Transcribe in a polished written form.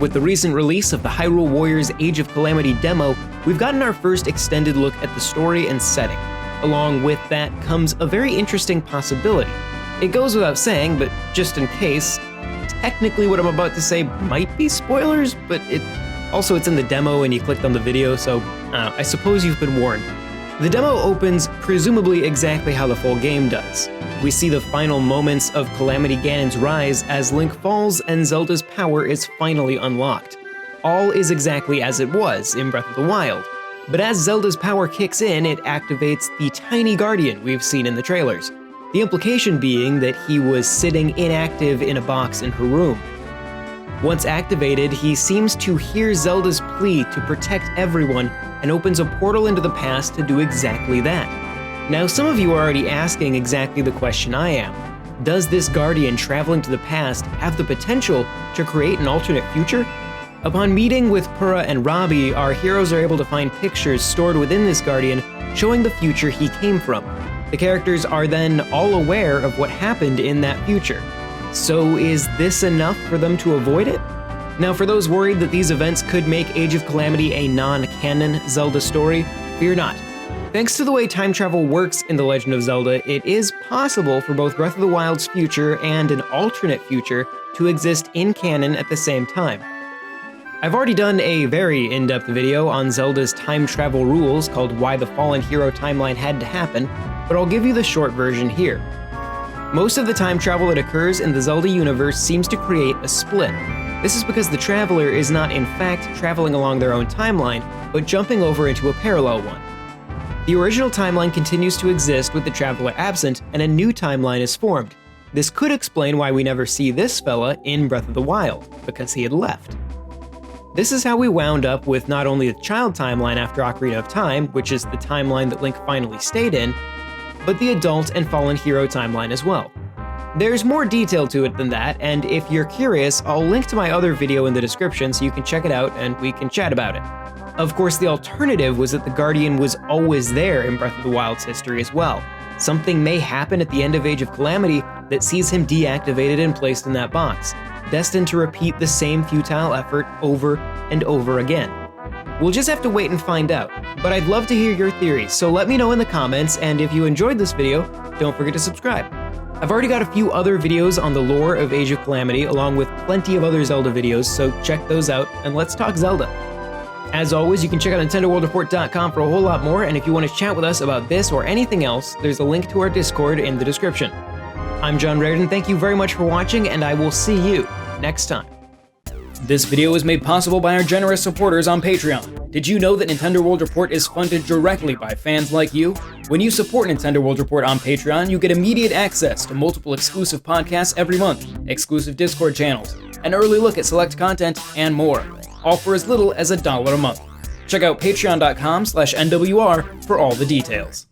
With the recent release of the Hyrule Warriors Age of Calamity demo, we've gotten our first extended look at the story and setting. Along with that comes a very interesting possibility. It goes without saying, but just in case, technically what I'm about to say might be spoilers, but it's in the demo and you clicked on the video, so I suppose you've been warned. The demo opens presumably exactly how the full game does. We see the final moments of Calamity Ganon's rise as Link falls and Zelda's power is finally unlocked. All is exactly as it was in Breath of the Wild, but as Zelda's power kicks in, it activates the tiny Guardian we've seen in the trailers. The implication being that he was sitting inactive in a box in her room. Once activated, he seems to hear Zelda's plea to protect everyone and opens a portal into the past to do exactly that. Now, some of you are already asking exactly the question I am. Does this Guardian traveling to the past have the potential to create an alternate future? Upon meeting with Purah and Robbie, our heroes are able to find pictures stored within this Guardian showing the future he came from. The characters are then all aware of what happened in that future. So is this enough for them to avoid it? Now, for those worried that these events could make Age of Calamity a non-canon Zelda story, fear not. Thanks to the way time travel works in The Legend of Zelda, it is possible for both Breath of the Wild's future and an alternate future to exist in canon at the same time. I've already done a very in-depth video on Zelda's time travel rules called Why the Fallen Hero Timeline Had to Happen, but I'll give you the short version here. Most of the time travel that occurs in the Zelda universe seems to create a split. This is because the traveler is not in fact traveling along their own timeline, but jumping over into a parallel one. The original timeline continues to exist with the traveler absent, and a new timeline is formed. This could explain why we never see this fella in Breath of the Wild, because he had left. This is how we wound up with not only the child timeline after Ocarina of Time, which is the timeline that Link finally stayed in, but the adult and fallen hero timeline as well. There's more detail to it than that, and if you're curious, I'll link to my other video in the description so you can check it out and we can chat about it. Of course, the alternative was that the Guardian was always there in Breath of the Wild's history as well. Something may happen at the end of Age of Calamity that sees him deactivated and placed in that box, destined to repeat the same futile effort over and over again. We'll just have to wait and find out, but I'd love to hear your theories, so let me know in the comments, and if you enjoyed this video, don't forget to subscribe. I've already got a few other videos on the lore of Age of Calamity, along with plenty of other Zelda videos, so check those out, and let's talk Zelda. As always, you can check out NintendoWorldReport.com for a whole lot more, and if you want to chat with us about this or anything else, there's a link to our Discord in the description. I'm John Rairdon, thank you very much for watching, and I will see you next time. This video was made possible by our generous supporters on Patreon. Did you know that Nintendo World Report is funded directly by fans like you? When you support Nintendo World Report on Patreon, you get immediate access to multiple exclusive podcasts every month, exclusive Discord channels, an early look at select content, and more, all for as little as $1 a month. Check out patreon.com/NWR for all the details.